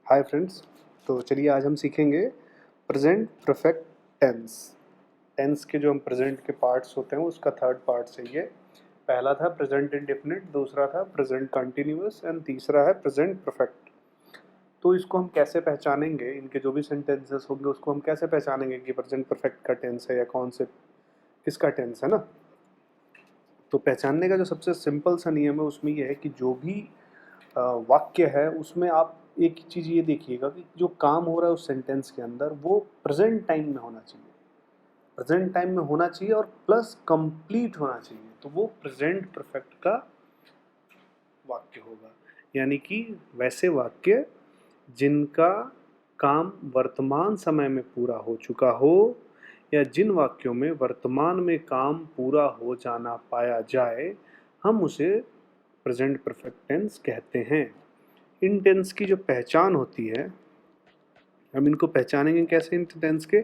Hi friends. तो चलिए आज हम सीखेंगे प्रेजेंट परफेक्ट टेंस। टेंस के जो हम प्रेजेंट के पार्ट्स होते हैं उसका थर्ड पार्ट है ये। पहला था प्रेजेंट इंडेफिनिट, दूसरा था प्रेजेंट कंटिन्यूअस एंड तीसरा है प्रेजेंट परफेक्ट। तो इसको हम कैसे पहचानेंगे, इनके जो भी सेंटेंसेस होंगे उसको हम कैसे पहचानेंगे कि प्रेजेंट परफेक्ट का टेंस है या कौन से किसका टेंस है ना। तो पहचानने का जो सबसे सिंपल सा नियम है उसमें यह है कि जो भी वाक्य है उसमें आप एक चीज़ ये देखिएगा कि जो काम हो रहा है उस सेंटेंस के अंदर वो प्रेजेंट टाइम में होना चाहिए। प्रेजेंट टाइम में होना चाहिए और प्लस कंप्लीट होना चाहिए, तो वो प्रेजेंट परफेक्ट का वाक्य होगा। यानी कि वैसे वाक्य जिनका काम वर्तमान समय में पूरा हो चुका हो या जिन वाक्यों में वर्तमान में काम पूरा हो जाना पाया जाए, हम उसे प्रेजेंट परफेक्ट टेंस कहते हैं। इन टेंस की जो पहचान होती है, हम इनको पहचानेंगे कैसे इन टेंस के।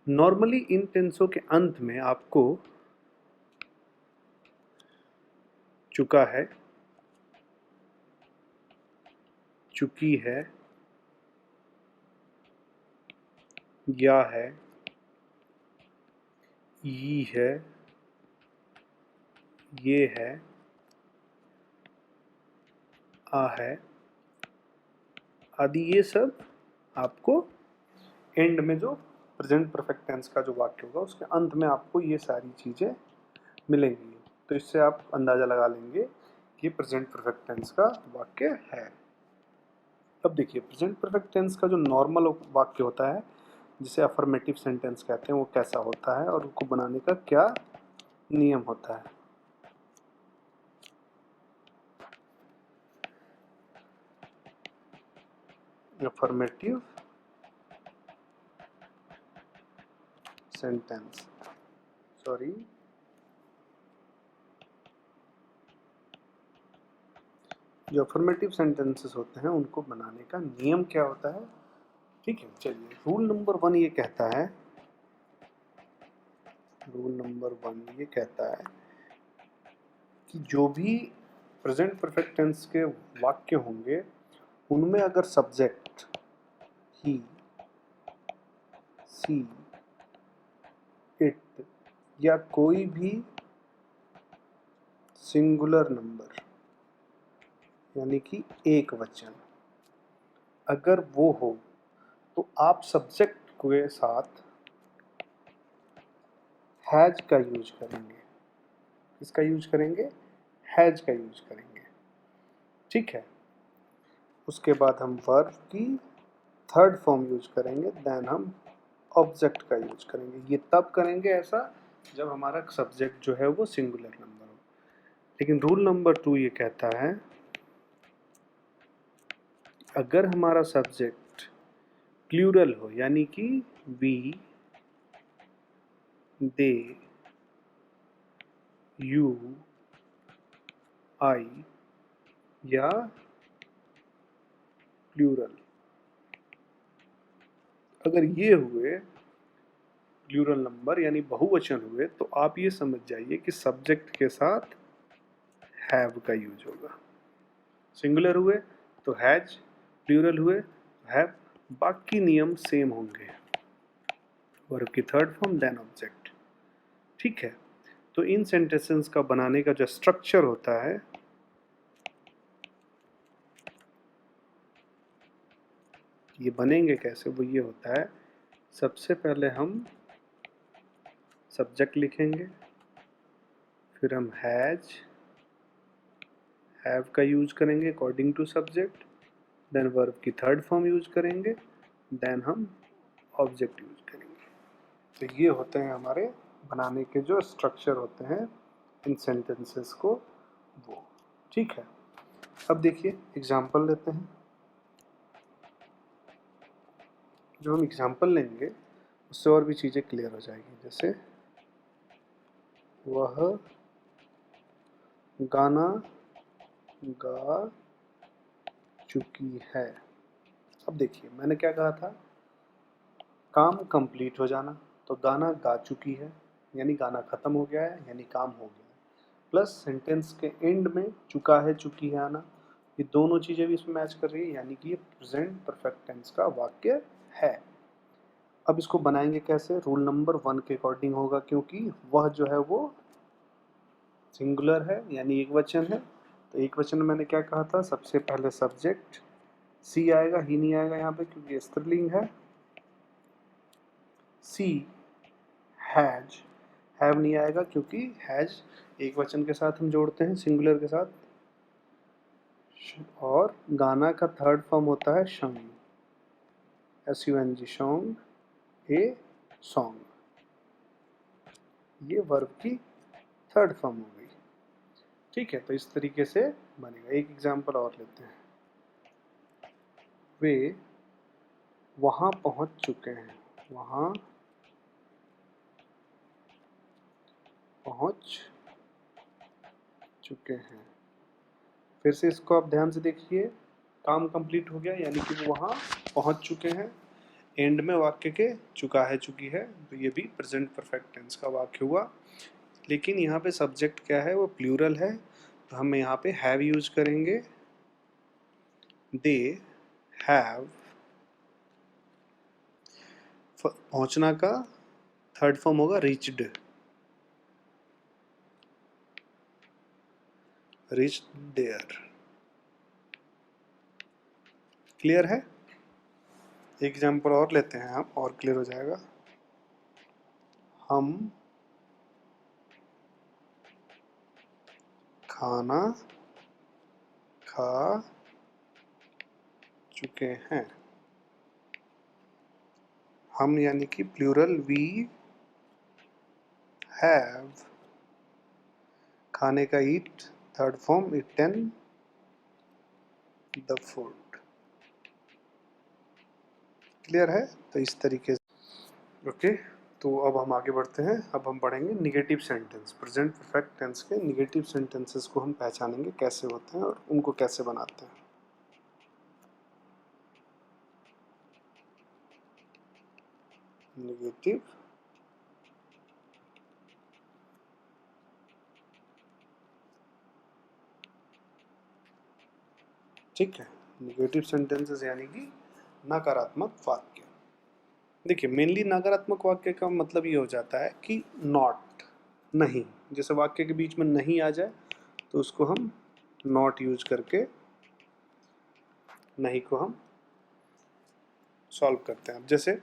नॉर्मली इन टेंसों के अंत में आपको चुका है, चुकी है, या है, ये है, ये है, आ है आदि, ये सब आपको एंड में जो प्रेजेंट परफेक्ट टेंस का जो वाक्य होगा उसके अंत में आपको ये सारी चीज़ें मिलेंगी। तो इससे आप अंदाज़ा लगा लेंगे कि प्रेजेंट परफेक्ट टेंस का वाक्य है। अब देखिए प्रेजेंट परफेक्ट टेंस का जो नॉर्मल वाक्य होता है जिसे अफर्मेटिव सेंटेंस कहते हैं वो कैसा होता है और उसको बनाने का क्या नियम होता है। अफर्मेटिव सेंटेंस, सॉरी, जो अफर्मेटिव सेंटेंसेस होते हैं उनको बनाने का नियम क्या होता है। ठीक है, चलिए रूल नंबर 1 ये कहता है, रूल नंबर 1 ये कहता है कि जो भी प्रेजेंट परफेक्ट टेंस के वाक्य होंगे उनमें अगर सब्जेक्ट ही, सी, इट या कोई भी सिंगुलर नंबर यानी कि एक वचन अगर वो हो तो आप सब्जेक्ट के साथ हैज का यूज करेंगे। किसका यूज करेंगे? हैज का यूज करेंगे। ठीक है, उसके बाद हम वर्ब की थर्ड फॉर्म यूज करेंगे, देन हम ऑब्जेक्ट का यूज करेंगे। ये तब करेंगे ऐसा जब हमारा सब्जेक्ट जो है वो सिंगुलर नंबर हो। लेकिन रूल नंबर 2 ये कहता है अगर हमारा सब्जेक्ट प्लूरल हो यानी कि वी, दे, यू, आई या प्लूरल, अगर ये हुए प्लूरल नंबर यानी बहुवचन हुए तो आप ये समझ जाइए कि सब्जेक्ट के साथ हैव का यूज होगा। सिंगुलर हुए तो हैज, प्लूरल हुए तो हैव, बाकी नियम सेम होंगे। वर्ब की थर्ड फॉर्म देन ऑब्जेक्ट। ठीक है, तो इन सेंटेंसेस का बनाने का जो स्ट्रक्चर होता है ये बनेंगे कैसे, वो ये होता है सबसे पहले हम सब्जेक्ट लिखेंगे, फिर हम हैज, हैव का यूज करेंगे according to subject, then verb की थर्ड फॉर्म यूज करेंगे, देन हम ऑब्जेक्ट यूज करेंगे। तो ये होते हैं हमारे बनाने के जो स्ट्रक्चर होते हैं इन सेंटेंसेस को वो। ठीक है, अब देखिए एग्जाम्पल लेते हैं। जब हम एग्जाम्पल लेंगे उससे और भी चीज़ें क्लियर हो जाएगी। जैसे वह गाना गा चुकी है। अब देखिए मैंने क्या कहा था, काम कंप्लीट हो जाना, तो गाना गा चुकी है यानी गाना ख़त्म हो गया है यानी काम हो गया है, प्लस सेंटेंस के एंड में चुका है, चुकी है आना, ये दोनों चीज़ें भी इसमें मैच कर रही है, यानी कि ये प्रेजेंट परफेक्ट टेंस का वाक्य है। अब इसको बनाएंगे कैसे? रूल नंबर 1 के अकॉर्डिंग होगा, क्योंकि वह जो है वो सिंगुलर है यानी एक वचन है। तो एक वचन में मैंने क्या कहा था? सबसे पहले सब्जेक्ट सी आएगा, ही नहीं आएगा यहाँ पे क्योंकि स्त्रीलिंग है। सी हैज, हैव नहीं आएगा क्योंकि हैज एक वचन के साथ हम जोड़ते हैं सिंगुलर के साथ। और गाना का थर्ड फॉर्म होता है शंग, SUNG, सॉन्ग, ए सॉन्ग। ये वर्ब की थर्ड फॉर्म हो गई। ठीक है, तो इस तरीके से बनेगा। एक एग्जांपल और लेते हैं। वे वहां पहुंच चुके हैं, वहां पहुंच चुके हैं। फिर से इसको आप ध्यान से देखिए, काम कंप्लीट हो गया यानी कि वो वहां पहुंच चुके हैं। एंड में वाक्य के चुका है, चुकी है, तो ये भी प्रेजेंट परफेक्ट टेंस का वाक्य हुआ। लेकिन यहाँ पे सब्जेक्ट क्या है? वो प्लूरल है, तो हम यहाँ पे हैव यूज करेंगे। दे हैव, पहुंचना का थर्ड फॉर्म होगा रीच्ड, रीच्ड देयर। क्लियर है? एक एग्जाम्पल और लेते हैं हम, और क्लियर हो जाएगा। हम खाना खा चुके हैं। हम यानी कि प्लूरल, वी हैव, खाने का eat, third form eaten the food. Clear है? तो इस तरीके से ओके। तो अब हम आगे बढ़ते हैं। अब हम पढ़ेंगे negative sentence. Present perfect tense के निगेटिव सेंटेंसेस को हम पहचानेंगे कैसे होते हैं और उनको कैसे बनाते हैं। निगेटिव ठीक है, निगेटिव सेंटेंसेस यानी कि नकारात्मक वाक्य। देखिए, मेनली नकारात्मक वाक्य का मतलब ये हो जाता है कि नॉट, नहीं। जैसे वाक्य के बीच में नहीं आ जाए तो उसको हम नॉट यूज करके नहीं को हम सॉल्व करते हैं। अब जैसे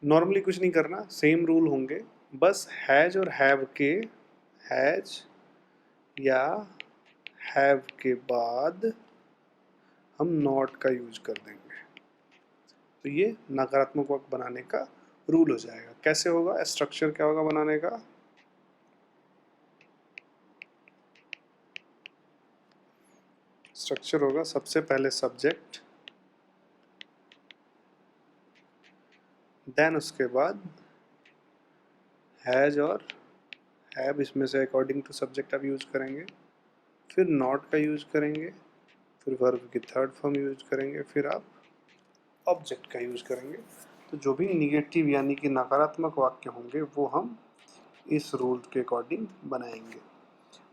नॉर्मली कुछ नहीं करना, सेम रूल होंगे, बस हैज और हैव के, हैज या हैव के बाद हम नॉट का यूज कर देंगे। तो ये नकारात्मक वाक्य बनाने का रूल हो जाएगा। कैसे होगा? स्ट्रक्चर क्या होगा बनाने का? स्ट्रक्चर होगा सबसे पहले सब्जेक्ट, देन उसके बाद हैज और हैव, इसमें से अकॉर्डिंग टू सब्जेक्ट आप यूज करेंगे, फिर नॉट का यूज करेंगे, फिर वर्ब की थर्ड फॉर्म यूज करेंगे, फिर आप ऑब्जेक्ट का यूज करेंगे। तो जो भी निगेटिव यानी कि नकारात्मक वाक्य होंगे वो हम इस रूल के अकॉर्डिंग बनाएंगे।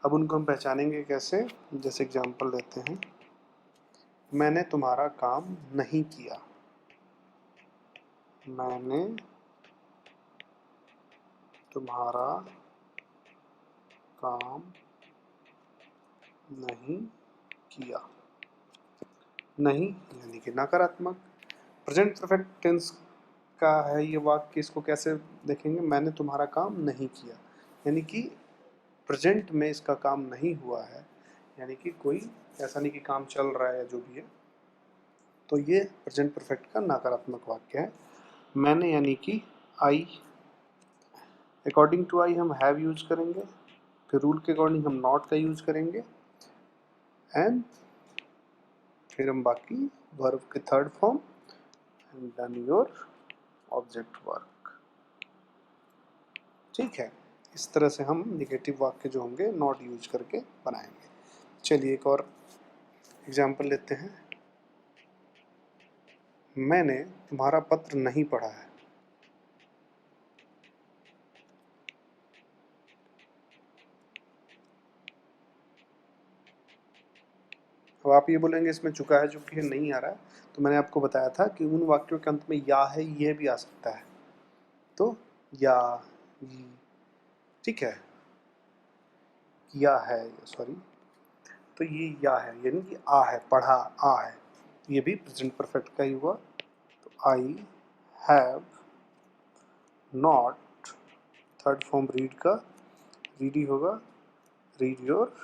अब उनको हम पहचानेंगे कैसे? जैसे एग्जांपल लेते हैं, मैंने तुम्हारा काम नहीं किया। मैंने तुम्हारा काम नहीं किया। नहीं यानी कि नकारात्मक। प्रेजेंट परफेक्ट टेंस का है ये वाक्य, इसको कैसे देखेंगे? मैंने तुम्हारा काम नहीं किया यानी कि प्रेजेंट में इसका काम नहीं हुआ है, यानी कि कोई ऐसा नहीं कि काम चल रहा है या जो भी है। तो ये प्रेजेंट परफेक्ट का नकारात्मक वाक्य है। मैंने यानी कि आई, अकॉर्डिंग टू आई हम हैव यूज करेंगे, फिर रूल के अकॉर्डिंग हम नॉट का यूज करेंगे, एंड फिर हम बाकी वर्ब के third form and done your object work. ठीक है, इस तरह से हम निगेटिव वाक्य जो होंगे नॉट यूज करके बनाएंगे। चलिए एक और एग्जाम्पल लेते हैं। मैंने तुम्हारा पत्र नहीं पढ़ा है। अब आप ये बोलेंगे इसमें चुका है चुकी है नहीं आ रहा है, तो मैंने आपको बताया था कि उन वाक्यों के अंत में या है ये भी आ सकता है, तो या ये, ठीक है, या है, सॉरी, तो ये या है यानी कि आ है, पढ़ा आ है, ये भी प्रेजेंट परफेक्ट का ही हुआ। तो I have not, third form read का, रीड ही होगा, रीड योर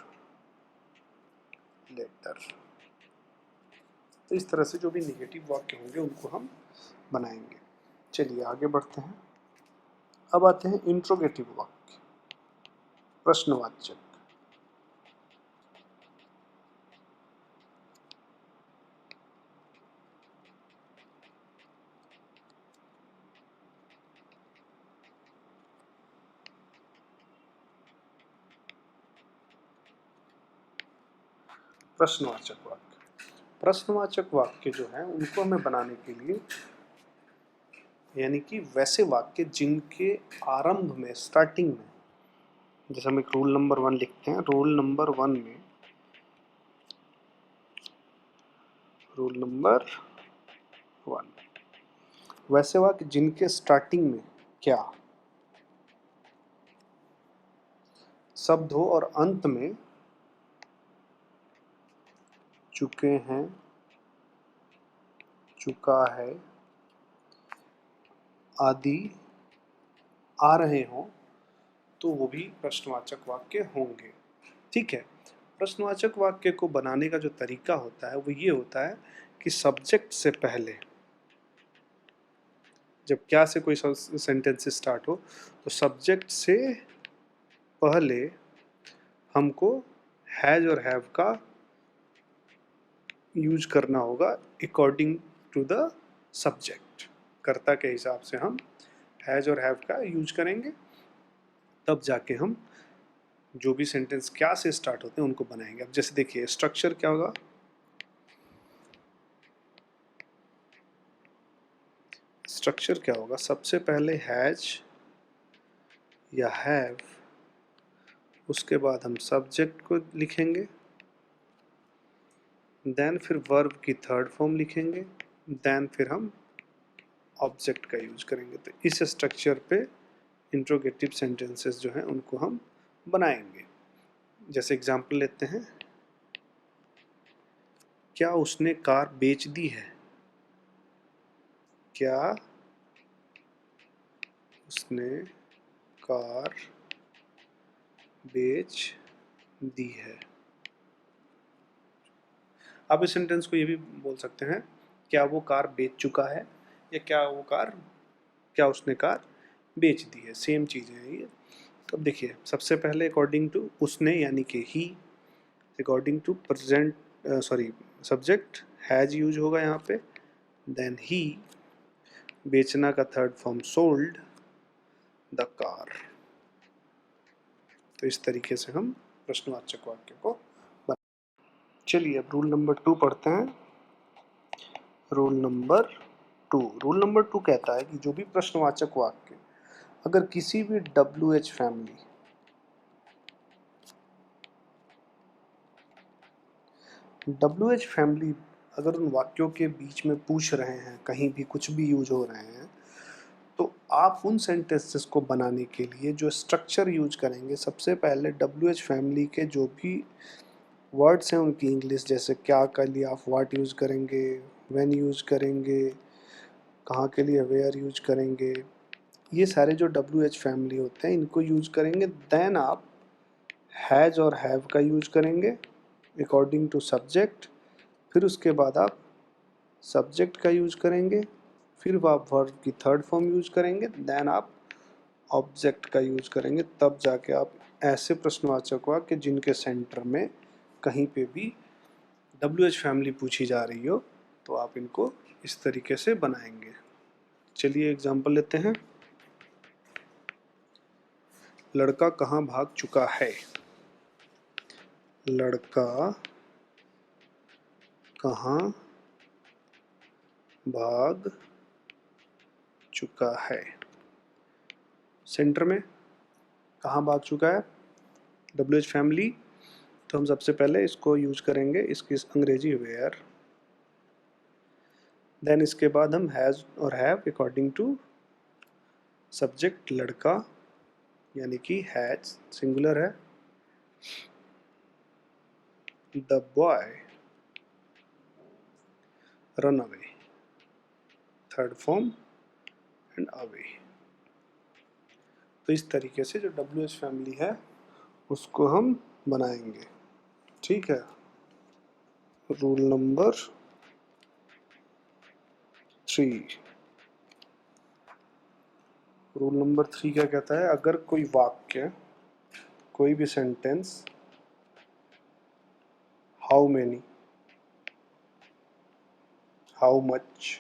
लेटर। तो इस तरह से जो भी निगेटिव वाक्य होंगे उनको हम बनाएंगे। चलिए आगे बढ़ते हैं। अब आते हैं इंट्रोगेटिव वाक्य, प्रश्नवाचक। प्रश्नवाचक वाक्य, प्रश्नवाचक वाक्य जो है उनको हमें बनाने के लिए, यानी कि वैसे वाक्य जिनके आरंभ में, स्टार्टिंग में, जैसे हम एक रूल नंबर 1 लिखते हैं, रूल नंबर 1 में, रूल नंबर 1, वैसे वाक्य जिनके स्टार्टिंग में क्या शब्द हो और अंत में चुके हैं, चुका है आदि आ रहे हों, तो वो भी प्रश्नवाचक वाक्य होंगे। ठीक है। प्रश्नवाचक वाक्य को बनाने का जो तरीका होता है वो ये होता है कि सब्जेक्ट से पहले, जब क्या से कोई सेंटेंस स्टार्ट हो, तो सब्जेक्ट से पहले हमको हैज और हैव का यूज करना होगा अकॉर्डिंग टू द सब्जेक्ट। कर्ता के हिसाब से हम हैज और हैव का यूज करेंगे, तब जाके हम जो भी सेंटेंस क्या से स्टार्ट होते हैं उनको बनाएंगे। अब जैसे देखिए स्ट्रक्चर क्या होगा, स्ट्रक्चर क्या होगा, सबसे पहले हैज या हैव, उसके बाद हम सब्जेक्ट को लिखेंगे, देन फिर वर्ब की थर्ड फॉर्म लिखेंगे, देन फिर हम ऑब्जेक्ट का यूज करेंगे। तो इस स्ट्रक्चर पे इंट्रोगेटिव सेंटेंसेस जो हैं उनको हम बनाएंगे। जैसे एग्जांपल लेते हैं, क्या उसने कार बेच दी है, क्या उसने कार बेच दी है। आप इस सेंटेंस को ये भी बोल सकते हैं, क्या वो कार बेच चुका है, या क्या उसने कार बेच दी है, सेम चीज़ें हैं ये। तो अब देखिए सबसे पहले अकॉर्डिंग टू उसने यानी कि he, according to present, sorry, subject has use होगा यहाँ पे, देन ही, बेचना का third form sold the car. तो इस तरीके से हम प्रश्नवाचक वाक्य को बना। चलिए अब रूल नंबर 2 पढ़ते हैं। रूल नंबर 2, रूल नंबर 2 कहता है कि जो भी प्रश्नवाचक वाक्य अगर किसी भी WH फैमिली, WH फैमिली अगर उन वाक्यों के बीच में पूछ रहे हैं, कहीं भी कुछ भी यूज हो रहे हैं, तो आप उन सेंटेंसेस को बनाने के लिए जो स्ट्रक्चर यूज करेंगे, सबसे पहले WH फैमिली के जो भी वर्ड्स हैं उनकी इंग्लिश, जैसे क्या के लिए आप व्हाट यूज करेंगे, व्हेन यूज करेंगे, कहाँ के लिए वेयर यूज करेंगे, ये सारे जो WH फैमिली होते हैं इनको यूज करेंगे। देन आप हैज और हैव का यूज करेंगे अकॉर्डिंग टू सब्जेक्ट, फिर उसके बाद आप सब्जेक्ट का यूज करेंगे, फिर आप वर्ब की थर्ड फॉर्म यूज करेंगे, देन आप ऑब्जेक्ट का यूज करेंगे। तब जाके आप ऐसे प्रश्नवाचक वाक्य जिनके सेंटर में कहीं पे भी WH फैमिली पूछी जा रही हो, तो आप इनको इस तरीके से बनाएंगे। चलिए एग्जांपल लेते हैं। लड़का कहाँ भाग चुका है, लड़का कहाँ भाग चुका है, सेंटर में कहाँ भाग चुका है, WH फैमिली, तो हम सबसे पहले इसको यूज करेंगे, इसकी अंग्रेजी वेयर, देन इसके बाद हम हैज़ और हैव अकॉर्डिंग टू सब्जेक्ट लड़का यानी कि हैज सिंगुलर है, the boy run away, third form and away. तो इस तरीके से जो WH फैमिली है उसको हम बनाएंगे। ठीक है, रूल नंबर 3। रूल नंबर 3 क्या कहता है? अगर कोई वाक्य, कोई भी sentence how many, how much,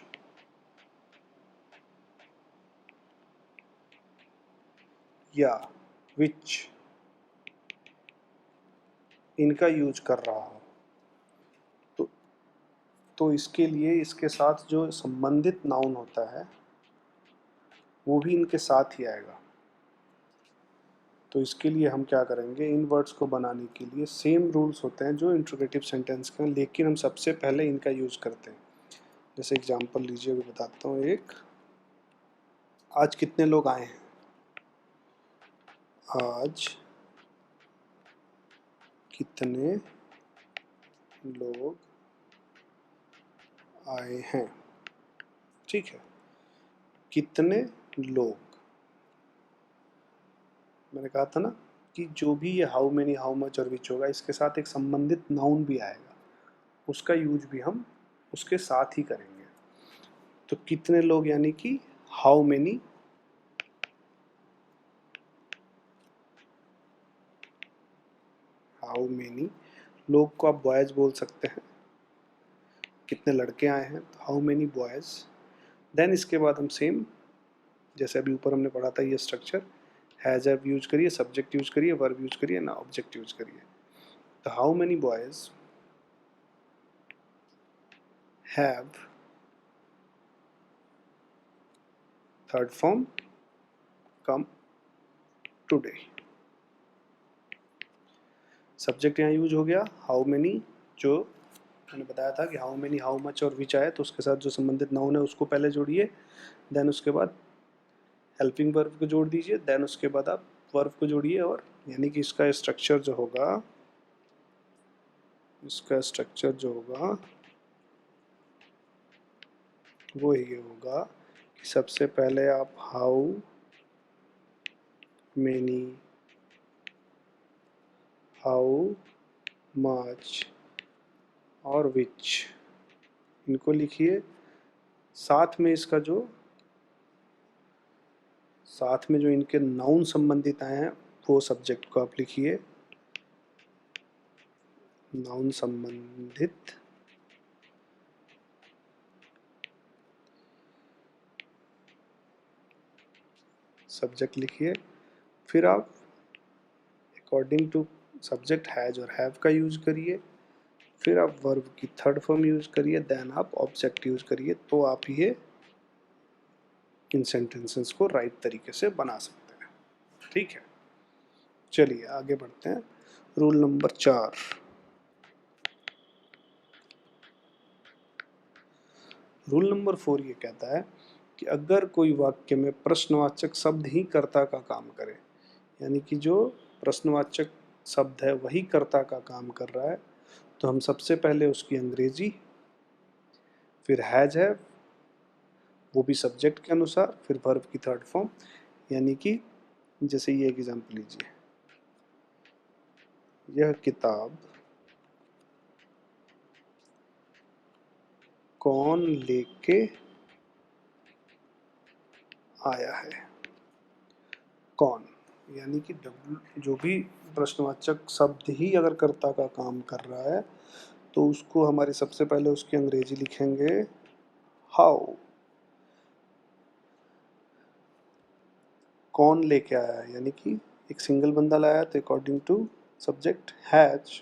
या विच इनका यूज कर रहा हो तो इसके लिए इसके साथ जो संबंधित नाउन होता है वो भी इनके साथ ही आएगा। तो इसके लिए हम क्या करेंगे, इन वर्ड्स को बनाने के लिए सेम रूल्स होते हैं जो इंट्रोगेटिव सेंटेंस के, लेकिन हम सबसे पहले इनका यूज करते हैं। जैसे एग्जांपल लीजिए, मैं बताता हूँ एक। आज कितने लोग आए हैं? आज कितने लोग आए हैं। ठीक है, कितने लोग, मैंने कहा था ना कि जो भी ये हाउ मेनी, हाउ मच और विच होगा, इसके साथ एक संबंधित नाउन भी आएगा, उसका यूज भी हम उसके साथ ही करेंगे। तो कितने लोग यानी कि हाउ मेनी, हाउ मेनी लोग को आप बॉयज बोल सकते हैं। कितने लड़के आए हैं तो हाउ मेनी बॉयज। देन इसके बाद हम सेम जैसे अभी ऊपर हमने पढ़ा था ये स्ट्रक्चर, हैज हैव यूज करिए, सब्जेक्ट यूज करिए, वर्ब यूज करिए ना, ऑब्जेक्ट यूज करिए। तो how many boys have, third form, come today. Subject यहाँ यूज हो गया हाउ मेनी, जो मैंने बताया था कि हाउ मेनी, हाउ मच और विच आए तो उसके साथ जो संबंधित नाउन है उसको पहले जोड़िए, देन उसके बाद हेल्पिंग वर्ब को जोड़ दीजिए, देन उसके बाद आप वर्ब को जोड़िए, और यानी कि इसका स्ट्रक्चर जो होगा, इसका स्ट्रक्चर जो होगा वो ये होगा कि सबसे पहले आप हाउ मेनी, हाउ मच और विच इनको लिखिए, साथ में इसका जो साथ में जो इनके नाउन संबंधित आए हैं वो सब्जेक्ट को आप लिखिए, नाउन संबंधित सब्जेक्ट लिखिए। फिर आप अकॉर्डिंग टू सब्जेक्ट हैज और हैव का यूज करिए, फिर आप वर्ब की थर्ड फॉर्म यूज करिए, देन आप ऑब्जेक्ट यूज करिए, तो आप ये इन सेंटेंसेस को राइट तरीके से बना सकते हैं। ठीक है, चलिए आगे बढ़ते हैं। Rule number 4। रूल नंबर 4 ये कहता है कि अगर कोई वाक्य में प्रश्नवाचक शब्द ही कर्ता का काम करे, यानी कि जो प्रश्नवाचक शब्द है वही कर्ता का काम कर रहा है, तो हम सबसे पहले उसकी अंग्रेजी, फिर हैज है वो भी सब्जेक्ट के अनुसार, फिर वर्ब की थर्ड फॉर्म। यानी कि जैसे ये एग्जांपल लीजिए, यह किताब कौन लेके आया है। कौन यानी कि जो भी प्रश्नवाचक शब्द ही अगर कर्ता का काम कर रहा है तो उसको हमारे सबसे पहले उसकी अंग्रेजी लिखेंगे हाउ। कौन लेके आया है यानी कि एक सिंगल बंदा लाया तो अकॉर्डिंग टू सब्जेक्ट हैज,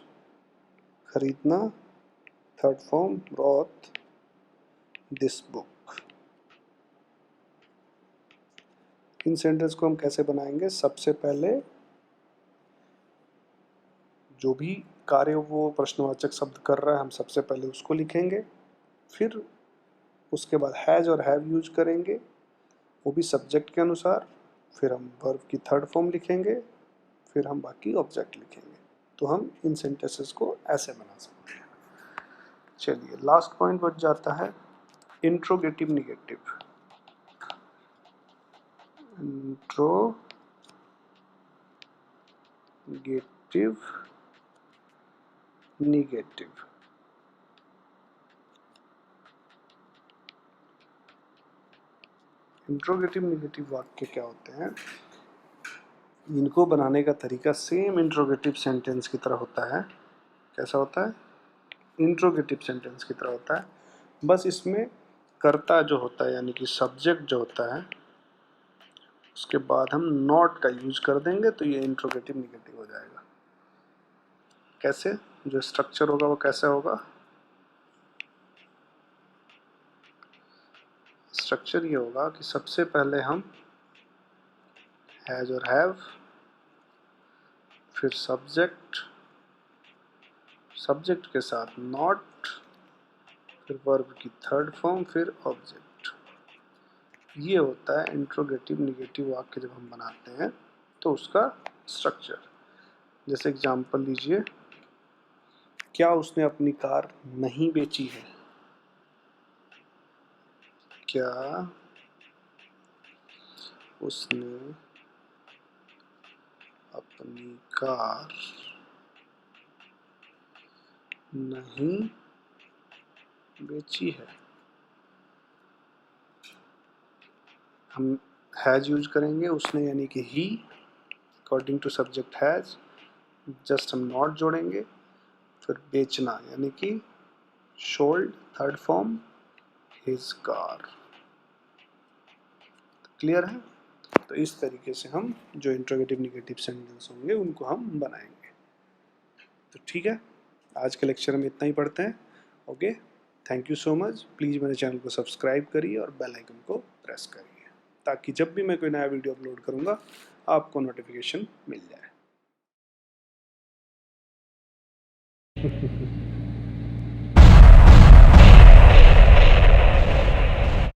खरीदना, third form brought this book. In sentence को हम कैसे बनाएंगे, सबसे पहले जो भी कार्य वो प्रश्नवाचक शब्द कर रहा है, हम सबसे पहले उसको लिखेंगे, फिर उसके बाद हैज़ और हैव यूज करेंगे, वो भी सब्जेक्ट के अनुसार, फिर हम वर्ब की थर्ड फॉर्म लिखेंगे, फिर हम बाकी ऑब्जेक्ट लिखेंगे। तो हम इन सेंटेंसेस को ऐसे बना सकते हैं। चलिए लास्ट पॉइंट बच जाता है interrogative negative. Interrogative negative. Interrogative negative वाक्य क्या होते हैं? इनको बनाने का तरीका सेम इंट्रोगेटिव सेंटेंस की तरह होता है। कैसा होता है? इंट्रोगेटिव सेंटेंस की तरह होता है, बस इसमें कर्ता जो होता है यानी कि सब्जेक्ट जो होता है उसके बाद हम नॉट का यूज कर देंगे तो ये इंट्रोगेटिव निगेटिव हो जाएगा। कैसे? जो स्ट्रक्चर होगा वो कैसा होगा? स्ट्रक्चर ये होगा कि सबसे पहले हम हैज और हैव, फिर सब्जेक्ट के साथ नॉट, फिर वर्ब की थर्ड फॉर्म, फिर ऑब्जेक्ट। ये होता है इंट्रोगेटिव निगेटिव वाक्य जब हम बनाते हैं तो उसका स्ट्रक्चर। जैसे एग्जांपल लीजिए, क्या उसने अपनी कार नहीं बेची है? क्या उसने अपनी कार नहीं बेची है? हम हैज यूज करेंगे, उसने यानी कि he, according to subject has, just हम नॉट जोड़ेंगे, फिर बेचना यानी कि sold, third form his car. Clear है? तो इस तरीके से हम जो इंट्रोगेटिव निगेटिव सेंटेंस होंगे उनको हम बनाएंगे। तो ठीक है, आज के लेक्चर में इतना ही पढ़ते हैं। Okay, thank you so much. Please मेरे चैनल को सब्सक्राइब करिए और बेल आइकन को प्रेस करिए ताकि जब भी मैं कोई नया वीडियो अपलोड करूँगा आपको नोटिफिकेशन मिल जाए।